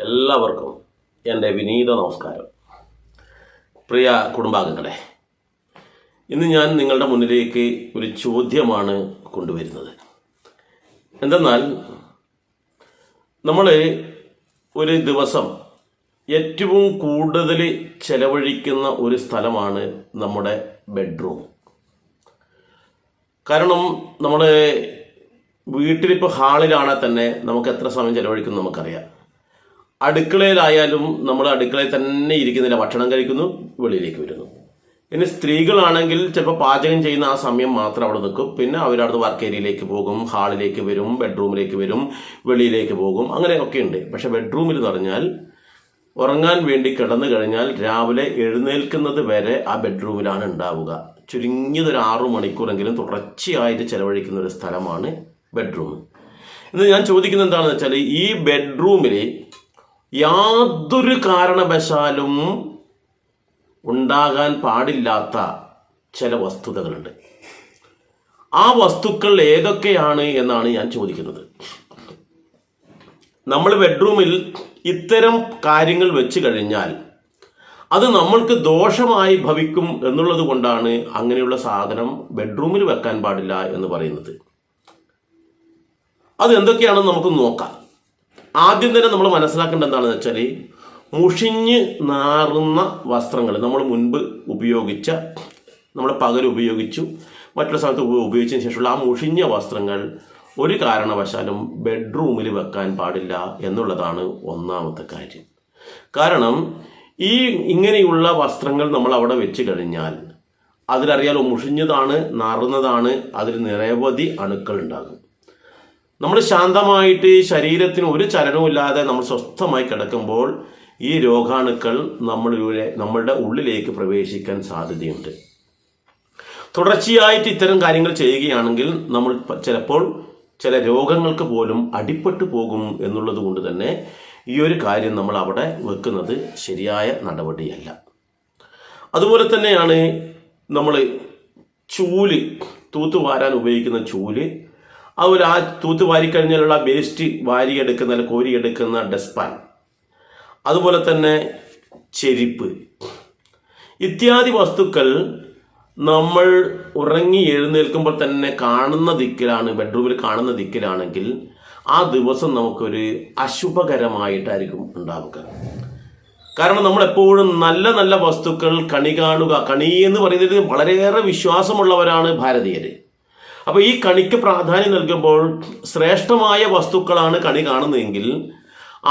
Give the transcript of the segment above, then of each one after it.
എല്ലാവർക്കും എൻ്റെ വിനീത നമസ്കാരം. പ്രിയ കുടുംബാംഗങ്ങളെ, ഇന്ന് ഞാൻ നിങ്ങളുടെ മുന്നിലേക്ക് ഒരു ചോദ്യമാണ് കൊണ്ടുവരുന്നത്. എന്തെന്നാൽ നമ്മൾ ഒരു ദിവസം ഏറ്റവും കൂടുതൽ ചെലവഴിക്കുന്ന ഒരു സ്ഥലമാണ് നമ്മുടെ ബെഡ്റൂം. കാരണം നമ്മൾ വീട്ടിലിപ്പോൾ ഹാളിലാണെങ്കിൽ തന്നെ നമുക്ക് എത്ര സമയം ചെലവഴിക്കുന്നു നമുക്കറിയാം. അടുക്കളയിലായാലും നമ്മൾ അടുക്കളയിൽ തന്നെ ഇരിക്കുന്നില്ല, ഭക്ഷണം കഴിക്കുന്നു, വെളിയിലേക്ക് വരുന്നു. ഇനി സ്ത്രീകളാണെങ്കിൽ ചിലപ്പോൾ പാചകം ചെയ്യുന്ന ആ സമയം മാത്രം അവിടെ നിൽക്കും. പിന്നെ അവരവിടുന്ന് വർക്ക് ഏരിയയിലേക്ക് പോകും, ഹാളിലേക്ക് വരും, ബെഡ്റൂമിലേക്ക് വരും, വെളിയിലേക്ക് പോകും, അങ്ങനെയൊക്കെ ഉണ്ട്. പക്ഷെ ബെഡ്റൂമിൽ എന്ന് പറഞ്ഞാൽ ഉറങ്ങാൻ വേണ്ടി കിടന്നു കഴിഞ്ഞാൽ രാവിലെ എഴുന്നേൽക്കുന്നത് വരെ ആ ബെഡ്റൂമിലാണ് ഉണ്ടാവുക. ചുരുങ്ങിയതൊരു 6 മണിക്കൂറെങ്കിലും തുടർച്ചയായിട്ട് ചെലവഴിക്കുന്ന ഒരു സ്ഥലമാണ് ബെഡ്റൂം. ഇന്ന് ഞാൻ ചോദിക്കുന്നത് എന്താണെന്ന് വെച്ചാൽ, ഈ ബെഡ്റൂമിൽ യാതൊരു കാരണവശാലും ഉണ്ടാകാൻ പാടില്ലാത്ത ചില വസ്തുതകളുണ്ട്. ആ വസ്തുക്കൾ ഏതൊക്കെയാണ് എന്നാണ് ഞാൻ ചോദിക്കുന്നത്. നമ്മൾ ബെഡ്റൂമിൽ ഇത്തരം കാര്യങ്ങൾ വെച്ച് കഴിഞ്ഞാൽ അത് നമ്മൾക്ക് ദോഷമായി ഭവിക്കും എന്നുള്ളത് കൊണ്ടാണ് അങ്ങനെയുള്ള സാധനം ബെഡ്റൂമിൽ വെക്കാൻ പാടില്ല എന്ന് പറയുന്നത്. അത് എന്തൊക്കെയാണെന്ന് നമുക്ക് നോക്കാം. ആദ്യം തന്നെ നമ്മൾ മനസ്സിലാക്കേണ്ടത് എന്താണെന്ന് വെച്ചാൽ, മുഷിഞ്ഞ് നാറുന്ന വസ്ത്രങ്ങൾ നമ്മൾ മുൻപ് ഉപയോഗിച്ച, നമ്മൾ പകൽ ഉപയോഗിച്ചു, മറ്റൊരു സ്ഥലത്ത് ഉപയോഗിച്ചതിന് ശേഷമുള്ള ആ മുഷിഞ്ഞ വസ്ത്രങ്ങൾ ഒരു കാരണവശാലും ബെഡ്റൂമിൽ വെക്കാൻ പാടില്ല എന്നുള്ളതാണ് ഒന്നാമത്തെ കാര്യം. കാരണം ഇങ്ങനെയുള്ള വസ്ത്രങ്ങൾ നമ്മൾ അവിടെ വെച്ച് കഴിഞ്ഞാൽ അതിലറിയാലോ, മുഷിഞ്ഞതാണ്, നാറുന്നതാണ്, അതിൽ നിരവധി അണുക്കൾ ഉണ്ടാകും. നമ്മൾ ശാന്തമായിട്ട് ശരീരത്തിന് ഒരു ചലനവുമില്ലാതെ നമ്മൾ സ്വസ്ഥമായി കിടക്കുമ്പോൾ ഈ രോഗാണുക്കൾ നമ്മളുടെ ഉള്ളിലേക്ക് പ്രവേശിക്കാൻ സാധ്യതയുണ്ട്. തുടർച്ചയായിട്ട് ഇത്തരം കാര്യങ്ങൾ ചെയ്യുകയാണെങ്കിൽ നമ്മൾ ചിലപ്പോൾ ചില രോഗങ്ങൾക്ക് പോലും അടിപ്പെട്ടു പോകും എന്നുള്ളത് കൊണ്ട് തന്നെ ഈ ഒരു കാര്യം നമ്മൾ അവിടെ വെക്കുന്നത് ശരിയായ നടപടിയല്ല. അതുപോലെ തന്നെയാണ് നമ്മൾ ചൂല്, തൂത്തുവാരാൻ ഉപയോഗിക്കുന്ന ചൂല്, അതുപോലെ ആ തൂത്ത് വാരിക്കഴിഞ്ഞാലുള്ള വേസ്റ്റ് വാരിയെടുക്കുന്ന, കോരിയെടുക്കുന്ന ഡസ്റ്റ്പാൻ, അതുപോലെ തന്നെ ചെരിപ്പ് ഇത്യാദി വസ്തുക്കൾ നമ്മൾ ഉറങ്ങി എഴുന്നേൽക്കുമ്പോൾ തന്നെ കാണുന്ന ദിക്കിലാണ്, ബെഡ്റൂമിൽ കാണുന്ന ദിക്കിലാണെങ്കിൽ ആ ദിവസം നമുക്കൊരു അശുഭകരമായിട്ടായിരിക്കും ഉണ്ടാവുക. കാരണം നമ്മളെപ്പോഴും നല്ല നല്ല വസ്തുക്കൾ കണി കാണുക, കണി എന്ന് പറയുന്നത് വളരെയേറെ വിശ്വാസമുള്ളവരാണ് ഭാരതീയർ. അപ്പോൾ ഈ കണിക്ക് പ്രാധാന്യം നൽകുമ്പോൾ ശ്രേഷ്ഠമായ വസ്തുക്കളാണ് കണി കാണുന്നതെങ്കിൽ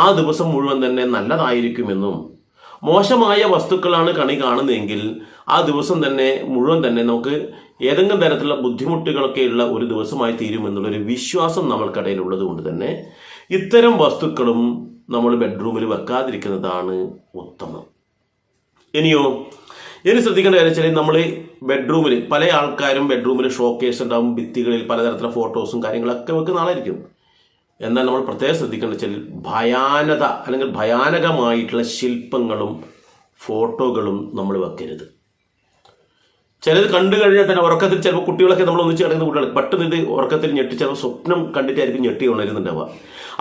ആ ദിവസം മുഴുവൻ തന്നെ നല്ലതായിരിക്കുമെന്നും, മോശമായ വസ്തുക്കളാണ് കണി കാണുന്നതെങ്കിൽ ആ ദിവസം തന്നെ മുഴുവൻ തന്നെ നമുക്ക് ഏതെങ്കിലും തരത്തിലുള്ള ബുദ്ധിമുട്ടുകളൊക്കെയുള്ള ഒരു ദിവസമായി തീരുമെന്നുള്ളൊരു വിശ്വാസം നമ്മൾക്കിടയിൽ ഉള്ളത് കൊണ്ട് തന്നെ ഇത്തരം വസ്തുക്കളും നമ്മൾ ബെഡ്റൂമിൽ വെക്കാതിരിക്കുന്നതാണ് ഉത്തമം. ഇനി ശ്രദ്ധിക്കേണ്ട കാര്യം വെച്ചാൽ, നമ്മൾ ബെഡ്റൂമിൽ പല ആൾക്കാരും ബെഡ്റൂമിൽ ഷോക്കേസ് ഉണ്ടാവും, ഭിത്തികളിൽ പലതരത്തിലുള്ള ഫോട്ടോസും കാര്യങ്ങളൊക്കെ വെക്കുന്ന ആളായിരിക്കും. എന്നാൽ നമ്മൾ പ്രത്യേകം ശ്രദ്ധിക്കേണ്ട വെച്ചാൽ, ഭയാനകമായിട്ടുള്ള ശില്പങ്ങളും ഫോട്ടോകളും നമ്മൾ വെക്കരുത്. ചിലത് കണ്ടു കഴിഞ്ഞാൽ തന്നെ ഉറക്കത്തിൽ ചിലപ്പോൾ കുട്ടികളൊക്കെ നമ്മൾ ഒന്നിച്ച് കിടക്കുന്ന കുട്ടികൾ പെട്ടെന്ന് ഇത് ഉറക്കത്തിൽ ഞെട്ടി, ചിലപ്പോൾ സ്വപ്നം കണ്ടിട്ടായിരിക്കും ഞെട്ടി ഉണരുന്നുണ്ടാവുക.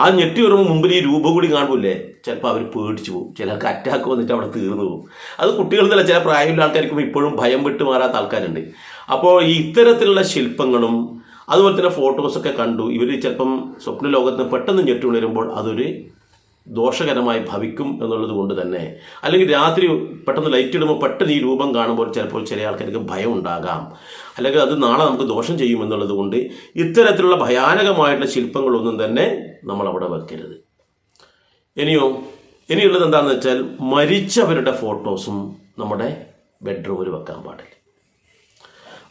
ആ ഞെട്ടി വരുമ്പോൾ മുമ്പിൽ ഈ രൂപം കൂടി കാണുമ്പോഴേ ചിലപ്പോൾ അവർ പേടിച്ചു പോകും, ചിലർക്ക് അറ്റാക്ക് വന്നിട്ട് അവിടെ തീർന്നു പോകും. അത് കുട്ടികളിൽ നിന്നല്ല, ചില പ്രായമുള്ള ആൾക്കാർക്കും ഇപ്പോഴും ഭയം വിട്ട് മാറാത്ത ആൾക്കാരുണ്ട്. അപ്പോൾ ഈ ഇത്തരത്തിലുള്ള ശില്പങ്ങളും അതുപോലെ തന്നെ ഫോട്ടോസൊക്കെ കണ്ടു ഇവർ ചിലപ്പം സ്വപ്ന ലോകത്ത് പെട്ടെന്ന് ഞെട്ടി ഉണരുമ്പോൾ അതൊരു ദോഷകരമായി ഭവിക്കും എന്നുള്ളത് കൊണ്ട് തന്നെ, അല്ലെങ്കിൽ രാത്രി പെട്ടെന്ന് ലൈറ്റ് ഇടുമ്പോൾ പെട്ടെന്ന് ഈ രൂപം കാണുമ്പോൾ ചിലപ്പോൾ ചില ആൾക്കാർക്ക് ഭയം ഉണ്ടാകാം, അല്ലെങ്കിൽ അത് നാളെ നമുക്ക് ദോഷം ചെയ്യുമെന്നുള്ളത് കൊണ്ട് ഇത്തരത്തിലുള്ള ഭയാനകമായിട്ടുള്ള ശില്പങ്ങളൊന്നും തന്നെ നമ്മൾ അവിടെ വെക്കരുത്. ഇനിയുള്ളത് എന്താണെന്ന് വെച്ചാൽ, മരിച്ചവരുടെ ഫോട്ടോസും നമ്മുടെ ബെഡ്റൂമിൽ വെക്കാൻ പാടില്ല.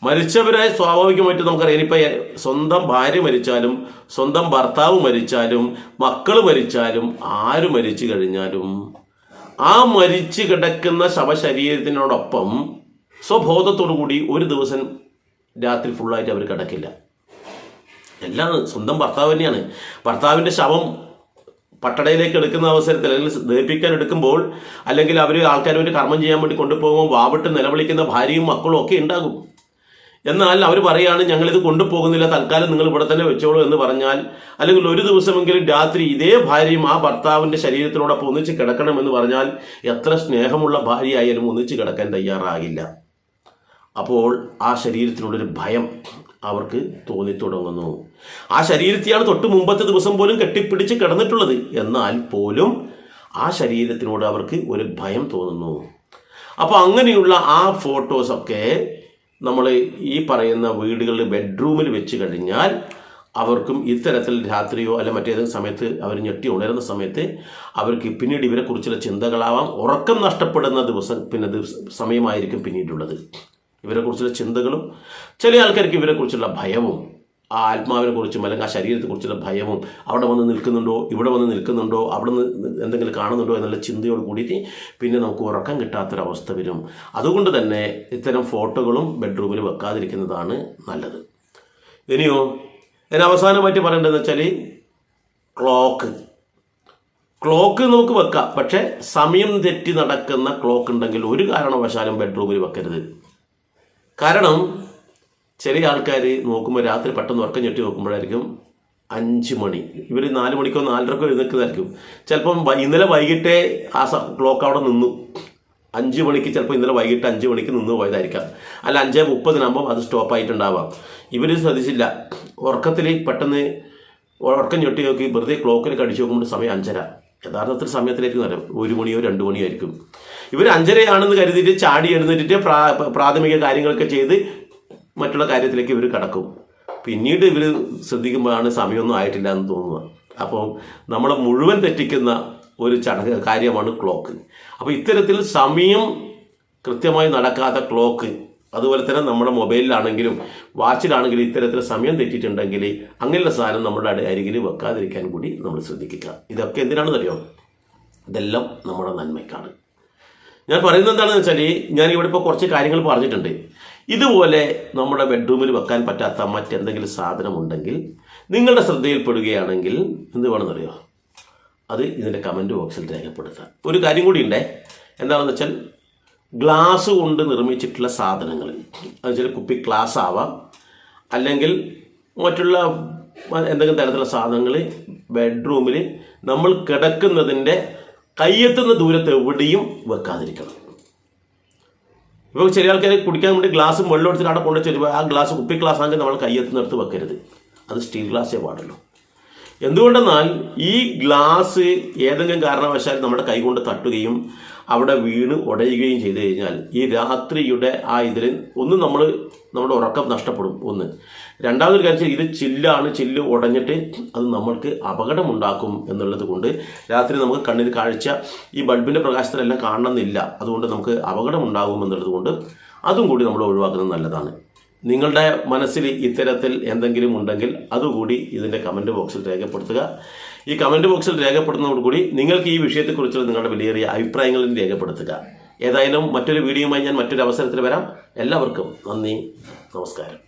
മരിച്ചവരെ സ്വാഭാവികമായിട്ട് നമുക്കറിയാം, ഇനിയിപ്പോൾ സ്വന്തം ഭാര്യ മരിച്ചാലും, സ്വന്തം ഭർത്താവ് മരിച്ചാലും, മക്കൾ മരിച്ചാലും, ആര് മരിച്ചു കഴിഞ്ഞാലും ആ മരിച്ചു കിടക്കുന്ന ശവശരീരത്തിനോടൊപ്പം സ്വബോധത്തോടു കൂടി ഒരു ദിവസം രാത്രി ഫുള്ളായിട്ട് അവർ കിടക്കില്ല. എല്ലാം സ്വന്തം ഭർത്താവ് തന്നെയാണ്. ഭർത്താവിൻ്റെ ശവം പട്ടടയിലേക്ക് എടുക്കുന്ന അവസരത്തിൽ, അല്ലെങ്കിൽ ദഹിപ്പിക്കാൻ എടുക്കുമ്പോൾ, അല്ലെങ്കിൽ ആൾക്കാർ ഒരു കർമ്മം ചെയ്യാൻ വേണ്ടി കൊണ്ടുപോകുമ്പോൾ വാവിട്ട് നിലവിളിക്കുന്ന ഭാര്യയും മക്കളും ഒക്കെ ഉണ്ടാകും. എന്നാൽ അവർ പറയുകയാണ് ഞങ്ങളിത് കൊണ്ടുപോകുന്നില്ല, തൽക്കാലം നിങ്ങൾ ഇവിടെ തന്നെ വെച്ചോളൂ എന്ന് പറഞ്ഞാൽ, അല്ലെങ്കിൽ ഒരു ദിവസമെങ്കിലും രാത്രി ഇതേ ഭാര്യയും ആ ഭർത്താവിൻ്റെ ശരീരത്തിനോടൊപ്പം ഒന്നിച്ച് കിടക്കണമെന്ന് പറഞ്ഞാൽ എത്ര സ്നേഹമുള്ള ഭാര്യയായാലും ഒന്നിച്ച് കിടക്കാൻ തയ്യാറാകില്ല. അപ്പോൾ ആ ശരീരത്തിനുള്ളൊരു ഭയം അവർക്ക് തോന്നിത്തുടങ്ങുന്നു. ആ ശരീരത്തെയാണ് തൊട്ട് മുമ്പത്തെ ദിവസം പോലും കെട്ടിപ്പിടിച്ച് കിടന്നിട്ടുള്ളത്, എന്നാൽ പോലും ആ ശരീരത്തിനോട് അവർക്ക് ഒരു ഭയം തോന്നുന്നു. അപ്പോൾ അങ്ങനെയുള്ള ആ ഫോട്ടോസൊക്കെ നമ്മൾ ഈ പറയുന്ന വീടുകളിൽ ബെഡ്റൂമിൽ വെച്ച് കഴിഞ്ഞാൽ അവർക്കും ഇത്തരത്തിൽ രാത്രിയോ അല്ല മറ്റേതെങ്കിലും സമയത്ത് അവർ ഞെട്ടി ഉണരുന്ന സമയത്ത് അവർക്ക് പിന്നീട് ഇവരെക്കുറിച്ചുള്ള ചിന്തകളാവാം. ഉറക്കം നഷ്ടപ്പെടുന്ന സമയമായിരിക്കും പിന്നീടുള്ളത്. ഇവരെക്കുറിച്ചുള്ള ചിന്തകളും ചില ആൾക്കാർക്ക് ഇവരെക്കുറിച്ചുള്ള ഭയവും ആ ആത്മാവിനെ കുറിച്ചും അല്ലെങ്കിൽ ആ ശരീരത്തെക്കുറിച്ചുള്ള ഭയവും അവിടെ വന്ന് നിൽക്കുന്നുണ്ടോ ഇവിടെ വന്ന് നിൽക്കുന്നുണ്ടോ അവിടെ നിന്ന് എന്തെങ്കിലും കാണുന്നുണ്ടോ എന്നുള്ള ചിന്തയോട് കൂടിയിട്ട് പിന്നെ നമുക്ക് ഉറക്കം കിട്ടാത്തൊരവസ്ഥ വരും. അതുകൊണ്ട് തന്നെ ഇത്തരം ഫോട്ടോകളും ബെഡ്റൂമിൽ വെക്കാതിരിക്കുന്നതാണ് നല്ലത്. ഇനിയോ അതിന് അവസാനമായിട്ട് പറയേണ്ടതെന്ന് വെച്ചാൽ ക്ലോക്ക് നമുക്ക് വെക്കാം. പക്ഷേ സമയം തെറ്റി നടക്കുന്ന ക്ലോക്ക് ഉണ്ടെങ്കിൽ ഒരു കാരണവശാലും ബെഡ്റൂമിൽ വെക്കരുത്. കാരണം ചില ആൾക്കാർ നോക്കുമ്പോൾ രാത്രി പെട്ടെന്ന് ഉറക്കം ഞെട്ടി നോക്കുമ്പോഴായിരിക്കും 5 മണി. ഇവർ 4 മണിക്കോ 4:30 എഴുന്നേൽക്കുന്നതായിരിക്കും. ചിലപ്പം ഇന്നലെ വൈകിട്ടേ ആ ക്ലോക്ക് അവിടെ നിന്നു. 5 മണിക്ക് ചിലപ്പോൾ ഇന്നലെ വൈകിട്ട് 5 മണിക്ക് നിന്ന് പോയതായിരിക്കാം. അല്ല 5:30 അത് സ്റ്റോപ്പായിട്ടുണ്ടാവാം. ഇവർ ശ്രദ്ധിച്ചില്ല. ഉറക്കത്തിൽ പെട്ടെന്ന് ഉറക്കം ഞെട്ടി നോക്കി വെറുതെ ക്ലോക്കിലേക്ക് അടിച്ചു നോക്കുമ്പോൾ സമയം 5:30. യഥാർത്ഥത്തിൽ സമയത്തിലേക്ക് വരാം 1 മണിയോ 2 മണിയോ ആയിരിക്കും. ഇവർ 5:30 കരുതിയിട്ട് ചാടി എഴുന്നേറ്റിട്ട് പ്രാഥമിക കാര്യങ്ങളൊക്കെ ചെയ്ത് മറ്റുള്ള കാര്യത്തിലേക്ക് ഇവർ കടക്കും. പിന്നീട് ഇവർ ശ്രദ്ധിക്കുമ്പോഴാണ് സമയമൊന്നും ആയിട്ടില്ല എന്ന് തോന്നുക. അപ്പോൾ നമ്മളെ മുഴുവൻ തെറ്റിക്കുന്ന ഒരു കാര്യമാണ് ക്ലോക്ക്. അപ്പോൾ ഇത്തരത്തിൽ സമയം കൃത്യമായി നടക്കാത്ത ക്ലോക്ക്, അതുപോലെ തന്നെ നമ്മുടെ മൊബൈലിലാണെങ്കിലും വാച്ചിലാണെങ്കിലും ഇത്തരത്തിൽ സമയം തെറ്റിയിട്ടുണ്ടെങ്കിൽ അങ്ങനെയുള്ള സാധനം നമ്മുടെ അരികിൽ വെക്കാതിരിക്കാൻ കൂടി നമ്മൾ ശ്രദ്ധിക്കുക. ഇതൊക്കെ എന്തിനാണെന്ന് അറിയോ? ഇതെല്ലാം നമ്മുടെ നന്മയ്ക്കാണ്. ഞാൻ പറയുന്നത് എന്താണെന്ന് വെച്ചാൽ ഞാനിവിടെ ഇപ്പോൾ കുറച്ച് കാര്യങ്ങൾ പറഞ്ഞിട്ടുണ്ട്. ഇതുപോലെ നമ്മുടെ ബെഡ്റൂമിൽ വെക്കാൻ പറ്റാത്ത മറ്റെന്തെങ്കിലും സാധനം ഉണ്ടെങ്കിൽ നിങ്ങളുടെ ശ്രദ്ധയിൽപ്പെടുകയാണെങ്കിൽ എന്ത് വേണമെന്നറിയോ? അത് ഇതിൻ്റെ കമൻറ്റ് ബോക്സിൽ രേഖപ്പെടുത്തുക. ഒരു കാര്യം കൂടി ഉണ്ടേ. എന്താണെന്ന് വെച്ചാൽ ഗ്ലാസ് കൊണ്ട് നിർമ്മിച്ചിട്ടുള്ള സാധനങ്ങൾ, എന്നുവെച്ചാൽ കുപ്പി ഗ്ലാസ് ആവാം അല്ലെങ്കിൽ മറ്റുള്ള എന്തെങ്കിലും തരത്തിലുള്ള സാധനങ്ങൾ ബെഡ്റൂമിൽ നമ്മൾ കിടക്കുന്നതിൻ്റെ കയ്യെത്തുന്ന ദൂരത്ത് എവിടെയും വെക്കാതിരിക്കണം. ഇപ്പോൾ ചില ആൾക്കാർ കുടിക്കാൻ വേണ്ടി ഗ്ലാസ് വെള്ളം എടുത്തിട്ട് അവിടെ കൊണ്ടു വെച്ചാൽ ആ ഗ്ലാസ് കുപ്പി ഗ്ലാസ് ആണെങ്കിൽ നമ്മൾ കയ്യെത്തുന്നിടത്ത് വെക്കരുത്. അത് സ്റ്റീൽ ഗ്ലാസ്സേ പാടുള്ളൂ. എന്തുകൊണ്ടെന്നാൽ ഈ ഗ്ലാസ് ഏതെങ്കിലും കാരണവശാൽ നമ്മുടെ കൈകൊണ്ട് തട്ടുകയും അവിടെ വീണ് ഉടയുകയും ചെയ്തു കഴിഞ്ഞാൽ ഈ രാത്രിയുടെ ആ ഇതിൽ നമ്മുടെ ഉറക്കം നഷ്ടപ്പെടും. ഒന്ന്. രണ്ടാമതൊരു കാര്യം, ഇത് ചില്ല് ഉടഞ്ഞിട്ട് അത് നമ്മൾക്ക് അപകടമുണ്ടാക്കും എന്നുള്ളത് കൊണ്ട് രാത്രി നമുക്ക് കണ്ണിന് കാഴ്ച ഈ ബൾബിൻ്റെ പ്രകാശത്തിലെല്ലാം കാണണമെന്നില്ല. അതുകൊണ്ട് നമുക്ക് അപകടമുണ്ടാകും എന്നുള്ളത് കൊണ്ട് അതും കൂടി നമ്മൾ ഒഴിവാക്കുന്നത് നല്ലതാണ്. നിങ്ങളുടെ മനസ്സിൽ ഇത്തരത്തിൽ എന്തെങ്കിലും ഉണ്ടെങ്കിൽ അതുകൂടി ഇതിൻ്റെ കമൻറ്റ് ബോക്സിൽ രേഖപ്പെടുത്തുക. ഈ കമൻറ്റ് ബോക്സിൽ രേഖപ്പെടുത്തുന്നതോടുകൂടി നിങ്ങൾക്ക് ഈ വിഷയത്തെക്കുറിച്ചുള്ള നിങ്ങളുടെ വിലയേറിയ അഭിപ്രായങ്ങളും രേഖപ്പെടുത്തുക. ഏതായാലും മറ്റൊരു വീഡിയോയുമായി ഞാൻ മറ്റൊരു അവസരത്തിൽ വരാം. എല്ലാവർക്കും നന്ദി, നമസ്കാരം.